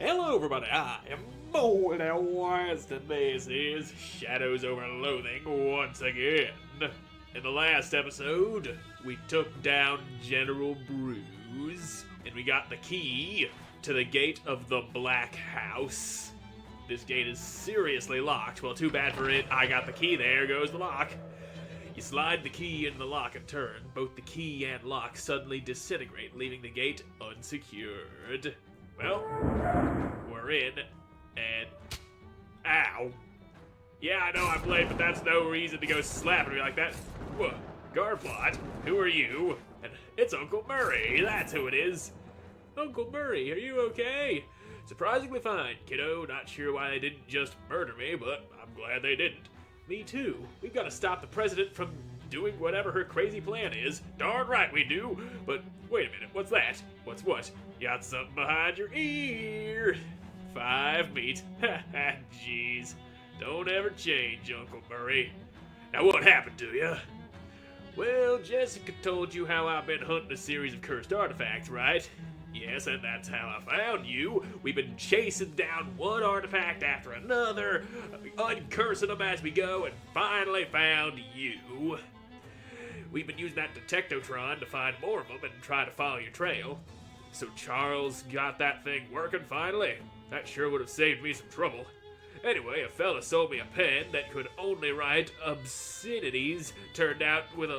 Hello everybody, I am Moldy, and this is Shadows over Loathing once again. In the last episode, we took down General Bruise, and we got the key to the gate of the Black House. This gate is seriously locked. Well, too bad for it. I got the key. There goes the lock. You slide the key in the lock and turn. Both the key and lock suddenly disintegrate, leaving the gate unsecured. Well, we're in, and ow. Yeah, I know I'm late, but that's no reason to go slapping me like that. Whoa, Garplot, who are you? And it's Uncle Murray, that's who it is. Uncle Murray, are you okay? Surprisingly fine, kiddo. Not sure why they didn't just murder me, but I'm glad they didn't. Me too. We've got to stop the president from doing whatever her crazy plan is. Darn right we do. But wait a minute, what's that? What's what? You got something behind your ear. 5 meat. Ha ha, jeez. Don't ever change, Uncle Murray. Now what happened to you? Well, Jessica told you how I've been hunting a series of cursed artifacts, right? Yes, and that's how I found you. We've been chasing down one artifact after another, uncursing them as we go, and finally found you. We've been using that detectotron to find more of them and try to follow your trail. So Charles got that thing working finally. That sure would have saved me some trouble. Anyway, a fella sold me a pen that could only write obscenities. Turned out with a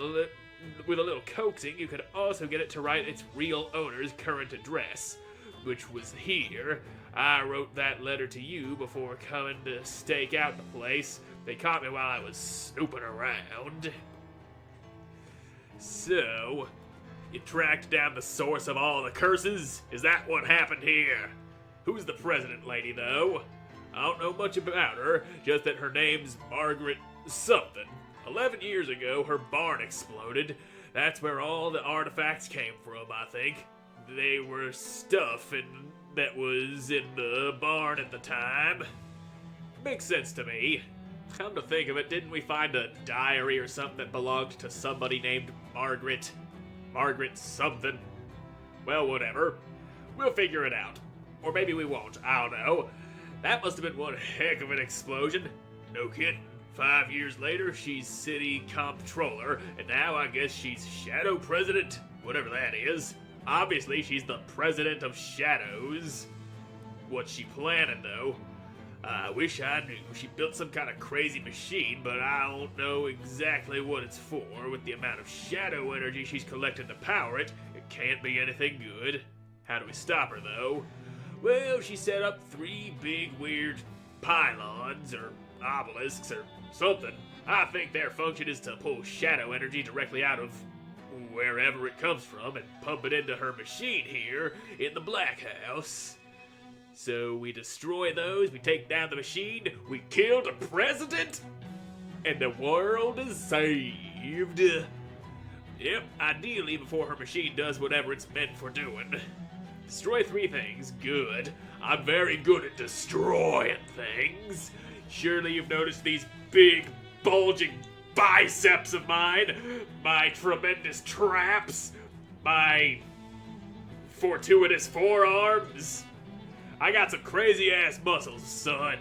little coaxing, you could also get it to write its real owner's current address, which was here. I wrote that letter to you before coming to stake out the place. They caught me while I was snooping around. So, you tracked down the source of all the curses? Is that what happened here? Who's the president lady, though? I don't know much about her, just that her name's Margaret something. 11 years ago, her barn exploded. That's where all the artifacts came from, I think. They were stuff that was in the barn at the time. Makes sense to me. Come to think of it, didn't we find a diary or something that belonged to somebody named Margaret? Margaret something. Well, whatever. We'll figure it out. Or maybe we won't, I don't know. That must have been one heck of an explosion. No kidding. 5 years later, she's city comptroller, and now I guess she's shadow president, whatever that is. Obviously, she's the president of shadows. What's she planning, though? I wish I knew. She built some kind of crazy machine, but I don't know exactly what it's for. With the amount of shadow energy she's collecting to power it, it can't be anything good. How do we stop her, though? Well, she set up 3 big weird pylons, or obelisks, or something. I think their function is to pull shadow energy directly out of wherever it comes from and pump it into her machine here in the Black House. So we destroy those, we take down the machine, we kill the president, and the world is saved. Yep, ideally before her machine does whatever it's meant for doing. Destroy 3 things, good. I'm very good at destroying things. Surely you've noticed these big, bulging biceps of mine, my tremendous traps, my fortuitous forearms. I got some crazy-ass muscles, son.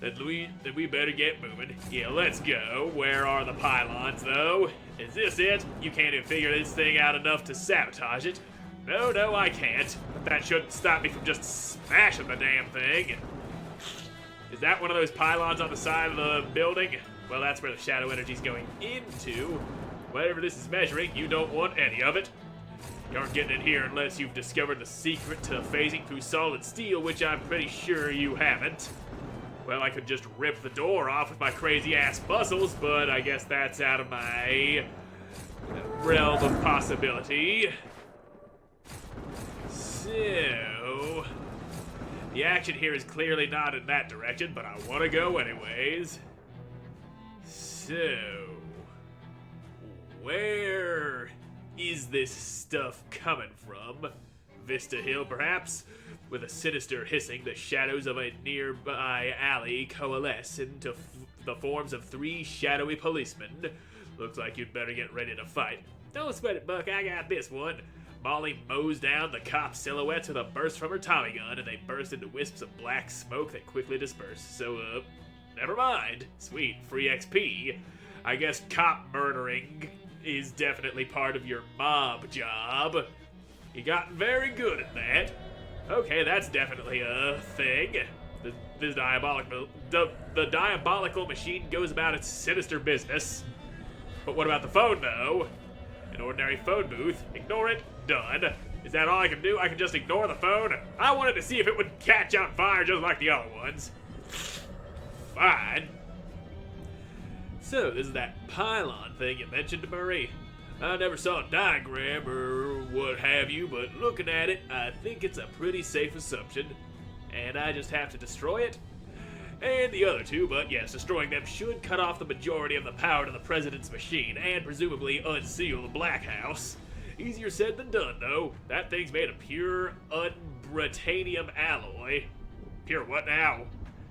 Then we better get moving. Yeah, let's go. Where are the pylons, though? Is this it? You can't even figure this thing out enough to sabotage it. No, I can't. But that shouldn't stop me from just smashing the damn thing. Is that one of those pylons on the side of the building? Well, that's where the shadow energy's going into. Whatever this is measuring, you don't want any of it. You aren't getting in here unless you've discovered the secret to phasing through solid steel, which I'm pretty sure you haven't. Well, I could just rip the door off with my crazy-ass muscles, but I guess that's out of my realm of possibility. So, the action here is clearly not in that direction, but I want to go anyways. So, where is this stuff coming from? Vista Hill, perhaps? With a sinister hissing, the shadows of a nearby alley coalesce into the forms of 3 shadowy policemen. Looks like you'd better get ready to fight. Don't sweat it, Buck, I got this one. Molly mows down the cop silhouettes with a burst from her Tommy gun, and they burst into wisps of black smoke that quickly disperse. So, never mind. Sweet, free XP. I guess cop murdering is definitely part of your mob job. You got very good at that. Okay, that's definitely a thing. The diabolical machine goes about its sinister business. But what about the phone, though? An ordinary phone booth. Ignore it. Done. Is that all I can do? I can just ignore the phone? I wanted to see if it would catch on fire just like the other ones. Fine. So, this is that pylon thing you mentioned, Murray. I never saw a diagram or what have you, but looking at it, I think it's a pretty safe assumption. And I just have to destroy it? And the other two, but yes, destroying them should cut off the majority of the power to the president's machine and presumably unseal the Black House. Easier said than done, though. That thing's made of pure unbratanium alloy. Pure what now?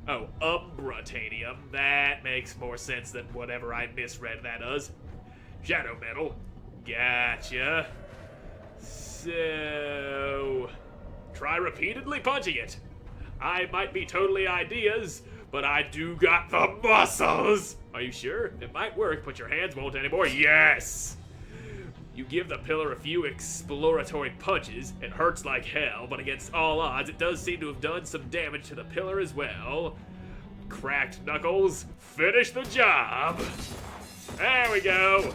Oh, umbratanium. That makes more sense than whatever I misread that as. Shadow metal. Gotcha. So... try repeatedly punching it. I might be totally ideas, but I do got the muscles! Are you sure? It might work, but your hands won't anymore. Yes! You give the pillar a few exploratory punches. It hurts like hell, but against all odds, it does seem to have done some damage to the pillar as well. Cracked knuckles, finish the job! There we go!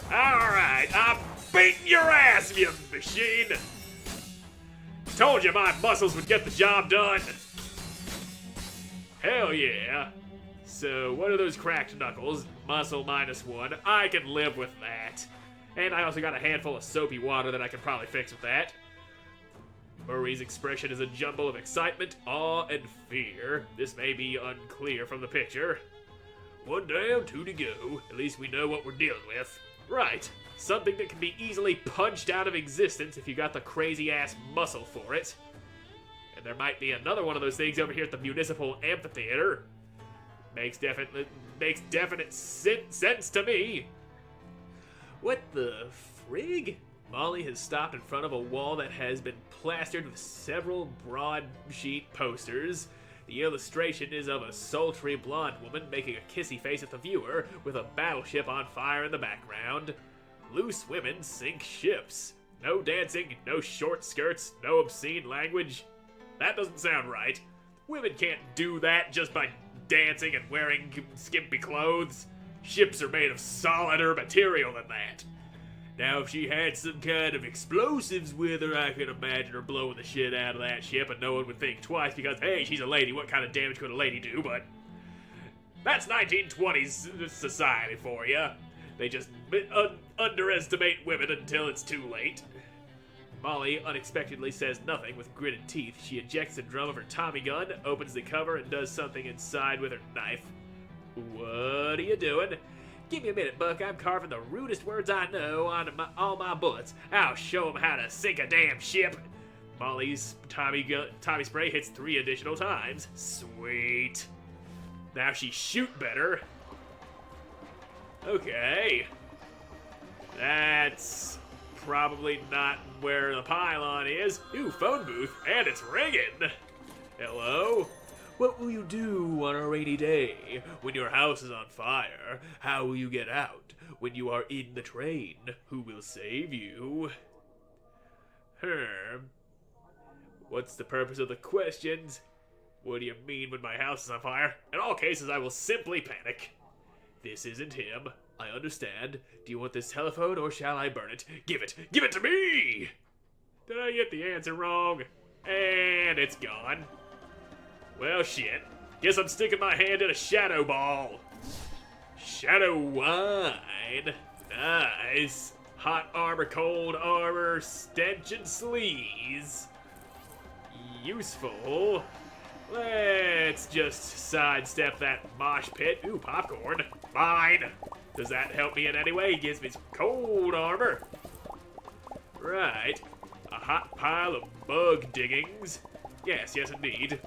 Alright, I'm beating your ass, you machine! Told you my muscles would get the job done! Hell yeah! So, what are those cracked knuckles? Muscle -1. I can live with that. And I also got a handful of soapy water that I can probably fix with that. Murray's expression is a jumble of excitement, awe, and fear. This may be unclear from the picture. One down, two to go. At least we know what we're dealing with. Right. Something that can be easily punched out of existence if you got the crazy-ass muscle for it. And there might be another one of those things over here at the Municipal Amphitheater. Makes definite sense to me. What the frig? Molly has stopped in front of a wall that has been plastered with several broadsheet posters. The illustration is of a sultry blonde woman making a kissy face at the viewer, with a battleship on fire in the background. Loose women sink ships. No dancing, no short skirts, no obscene language. That doesn't sound right. Women can't do that just by dancing and wearing skimpy clothes. Ships are made of solider material than that. Now, if she had some kind of explosives with her, I could imagine her blowing the shit out of that ship and no one would think twice because, hey, she's a lady, what kind of damage could a lady do? But that's 1920s society for you. They just underestimate women until it's too late. Molly unexpectedly says nothing with gritted teeth. She ejects the drum of her Tommy gun, opens the cover, and does something inside with her knife. What are you doing? Give me a minute, Buck. I'm carving the rudest words I know onto all my bullets. I'll show 'em how to sink a damn ship. Molly's Tommy spray hits 3 additional times. Sweet. Now she shoot better. Okay. That's probably not where the pylon is. Ooh, phone booth, and it's ringing. Hello? What will you do on a rainy day when your house is on fire? How will you get out when you are in the train? Who will save you? What's the purpose of the questions? What do you mean when my house is on fire? In all cases, I will simply panic. This isn't him. I understand. Do you want this telephone or shall I burn it? Give it! Give it to me! Did I get the answer wrong? And it's gone. Well, shit. Guess I'm sticking my hand in a shadow ball. Shadow wine. Nice. Hot armor, cold armor, stench and sleaze. Useful. Let's just sidestep that mosh pit. Ooh, popcorn. Mine. Does that help me in any way? It gives me cold armor. Right. A hot pile of bug diggings. Yes, indeed.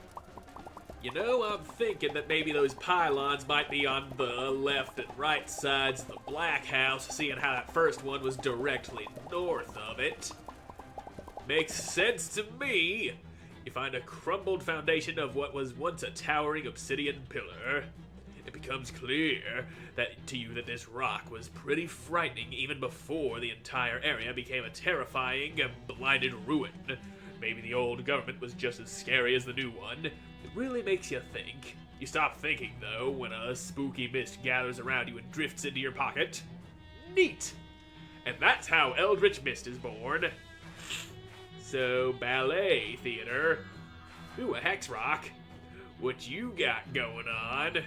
You know, I'm thinking that maybe those pylons might be on the left and right sides of the Black House, seeing how that first one was directly north of it. Makes sense to me. You find a crumbled foundation of what was once a towering obsidian pillar. It becomes clear to you that this rock was pretty frightening even before the entire area became a terrifying and blinded ruin. Maybe the old government was just as scary as the new one. It really makes you think. You stop thinking, though, when a spooky mist gathers around you and drifts into your pocket. Neat! And that's how Eldritch Mist is born. So, ballet theater. Ooh, a hex rock. What you got going on?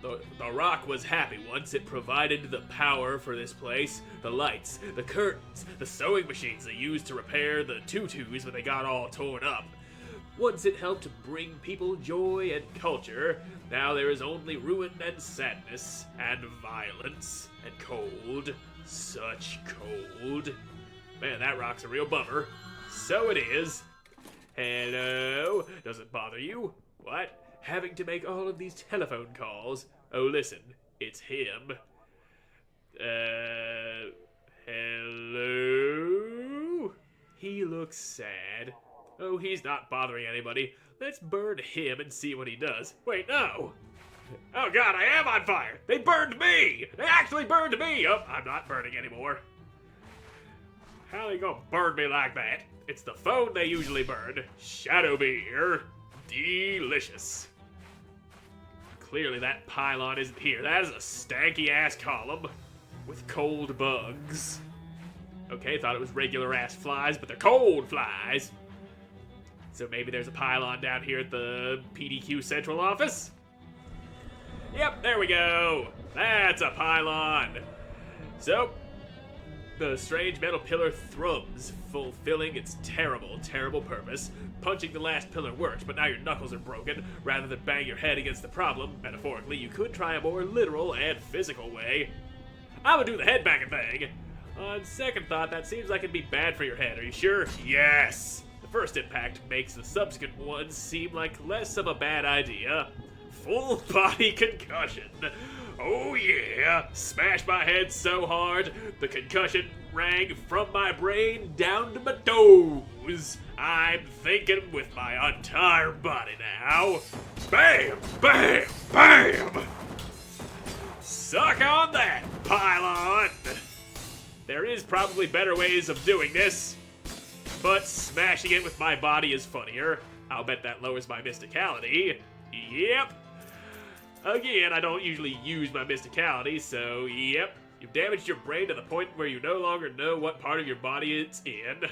The rock was happy once. It provided the power for this place, the lights, the curtains, the sewing machines they used to repair the tutus when they got all torn up. Once it helped bring people joy and culture, now there is only ruin and sadness, and violence, and cold. Such cold. Man, that rock's a real bummer. So it is. Hello? Does it bother you? What? Having to make all of these telephone calls? Oh, listen, it's him. Hello? He looks sad. Oh, he's not bothering anybody. Let's burn him and see what he does. Wait, no! Oh god, I am on fire! They burned me! They actually burned me! Oh, I'm not burning anymore. How are they gonna burn me like that? It's the phone they usually burn. Shadow beer. Delicious. Clearly that pylon isn't here. That is a stanky-ass column with cold bugs. Okay, thought it was regular-ass flies, but they're cold flies. So maybe there's a pylon down here at the PDQ Central office? Yep, there we go. That's a pylon. So, the strange metal pillar thrums, fulfilling its terrible, terrible purpose. Punching the last pillar worked, but now your knuckles are broken. Rather than bang your head against the problem, metaphorically, you could try a more literal and physical way. I would do the head banging thing. On second thought, that seems like it'd be bad for your head. Are you sure? Yes! The first impact makes the subsequent ones seem like less of a bad idea. Full body concussion. Oh yeah! Smashed my head so hard, the concussion rang from my brain down to my toes. I'm thinking with my entire body now. Bam! Bam! Bam! Suck on that, pylon! There is probably better ways of doing this, but smashing it with my body is funnier. I'll bet that lowers my mysticality. Yep. Again, I don't usually use my mysticality, so yep. You've damaged your brain to the point where you no longer know what part of your body it's in.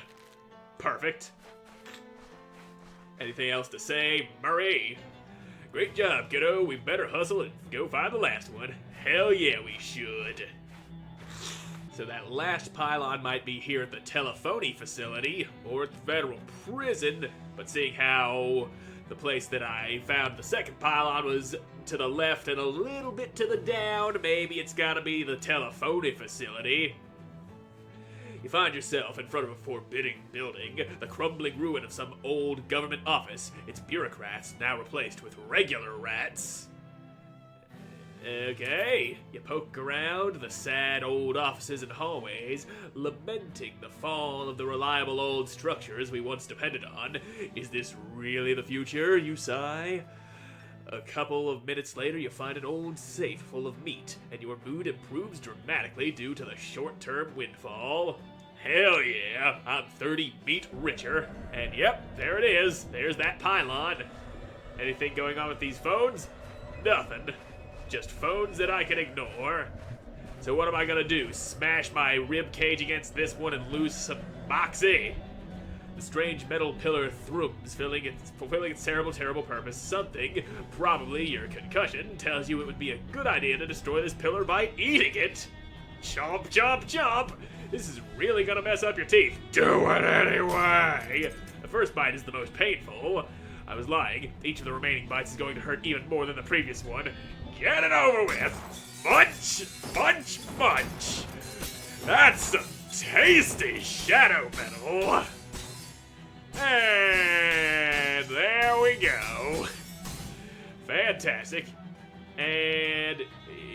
Perfect. Anything else to say, Murray? Great job, kiddo. We better hustle and go find the last one. Hell yeah, we should. So that last pylon might be here at the telephony facility, or at the federal prison, but seeing how the place that I found the second pylon was to the left and a little bit to the down, maybe it's gotta be the telephony facility. You find yourself in front of a forbidding building, the crumbling ruin of some old government office, its bureaucrats now replaced with regular rats. Okay, you poke around the sad old offices and hallways, lamenting the fall of the reliable old structures we once depended on. Is this really the future, you sigh? A couple of minutes later, you find an old safe full of meat, and your mood improves dramatically due to the short-term windfall. Hell yeah, I'm 30 meat richer. And yep, there it is. There's that pylon. Anything going on with these phones? Nothing. Just phones that I can ignore. So what am I gonna do? Smash my rib cage against this one and lose some moxie? The strange metal pillar thrums, fulfilling its terrible, terrible purpose. Something, probably your concussion, tells you it would be a good idea to destroy this pillar by eating it. Chomp, chomp, chomp! This is really gonna mess up your teeth. Do it anyway! The first bite is the most painful. I was lying. Each of the remaining bites is going to hurt even more than the previous one. Get it over with! Munch! Munch! Munch! That's some tasty shadow metal! And there we go. Fantastic. And,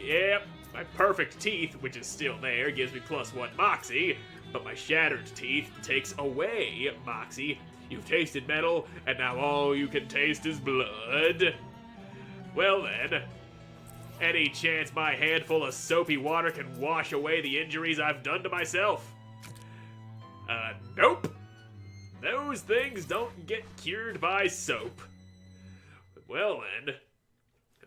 yep, my perfect teeth, which is still there, gives me +1 moxie. but my shattered teeth takes away moxie. You've tasted metal, and now all you can taste is blood. Well then, any chance my handful of soapy water can wash away the injuries I've done to myself? Nope. Those things don't get cured by soap. Well then,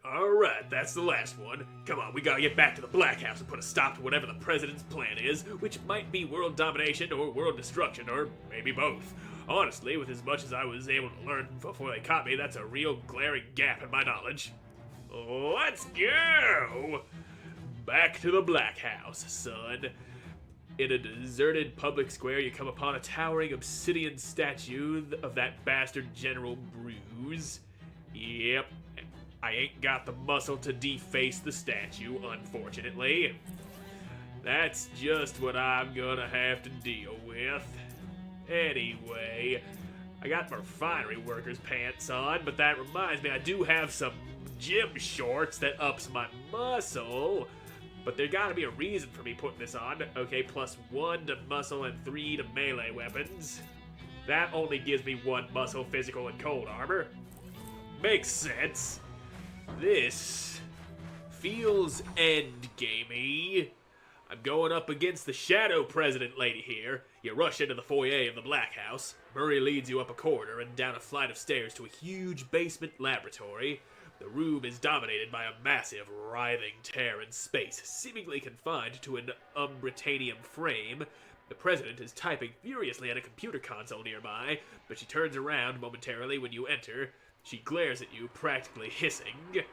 alright, that's the last one. Come on, we gotta get back to the Black House and put a stop to whatever the president's plan is, which might be world domination or world destruction, or maybe both. Honestly, with as much as I was able to learn before they caught me, that's a real glaring gap in my knowledge. Let's go! Back to the Black House, son. In a deserted public square, you come upon a towering obsidian statue of that bastard General Bruise. Yep, I ain't got the muscle to deface the statue, unfortunately. That's just what I'm gonna have to deal with. Anyway, I got my refinery worker's pants on, but that reminds me I do have some gym shorts that ups my muscle. But there gotta be a reason for me putting this on. Okay, +1 to muscle and 3 to melee weapons. That only gives me 1 muscle, physical, and cold armor. Makes sense. This feels endgamey. I'm going up against the Shadow President lady here. You rush into the foyer of the Black House. Murray leads you up a corridor and down a flight of stairs to a huge basement laboratory. The room is dominated by a massive, writhing tear in space, seemingly confined to an umbritanium frame. The president is typing furiously at a computer console nearby, but she turns around momentarily when you enter. She glares at you, practically hissing.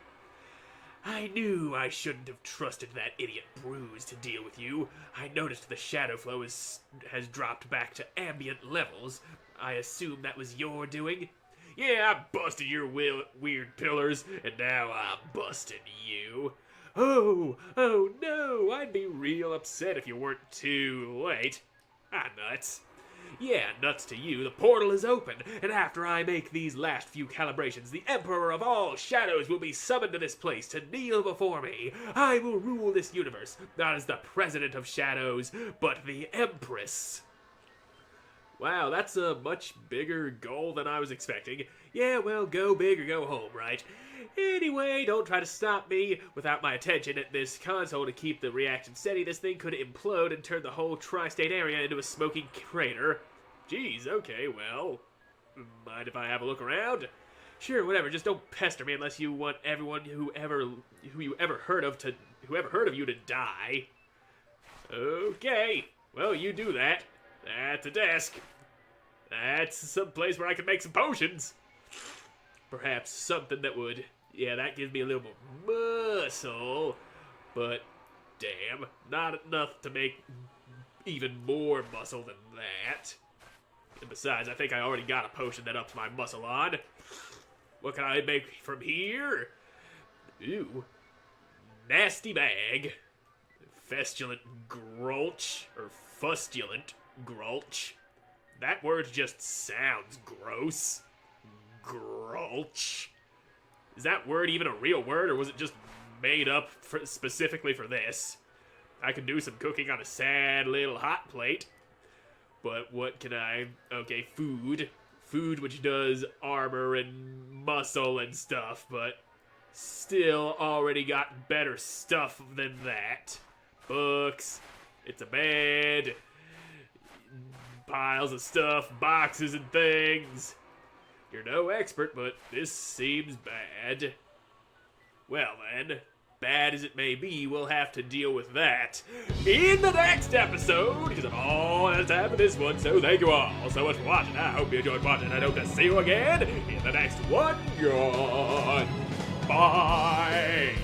I knew I shouldn't have trusted that idiot Bruise to deal with you. I noticed the shadow flow has dropped back to ambient levels. I assume that was your doing? Yeah, I busted your weird pillars, and now I'm busting you. Oh no, I'd be real upset if you weren't too late. Ah, nuts. Yeah, nuts to you. The portal is open, and after I make these last few calibrations, the Emperor of all Shadows will be summoned to this place to kneel before me. I will rule this universe, not as the President of Shadows, but the Empress. Wow, that's a much bigger goal than I was expecting. Yeah, well, go big or go home, right? Anyway, don't try to stop me. Without my attention at this console to keep the reaction steady, this thing could implode and turn the whole tri-state area into a smoking crater. Jeez, okay, well, mind if I have a look around? Sure, whatever, just don't pester me unless you want everyone who you ever heard of you to die. Okay, well, you do that. That's a desk. That's some place where I can make some potions. Perhaps something that would... Yeah, that gives me a little more muscle. But, damn, not enough to make even more muscle than that. And besides, I think I already got a potion that ups my muscle on. What can I make from here? Ooh. Nasty bag. Festulent grulch. Or fustulent grulch. That word just sounds gross. Grulch. Is that word even a real word, or was it just made up specifically for this? I can do some cooking on a sad little hot plate. But what can I... Okay, food. Food which does armor and muscle and stuff, but still already got better stuff than that. Books. It's a bed. Piles of stuff, boxes and things. You're no expert, but this seems bad. Well then, bad as it may be, we'll have to deal with that in the next episode, because of all that's happened this one. So thank you all so much for watching. I hope you enjoyed watching. I hope to see you again in the next one. Bye.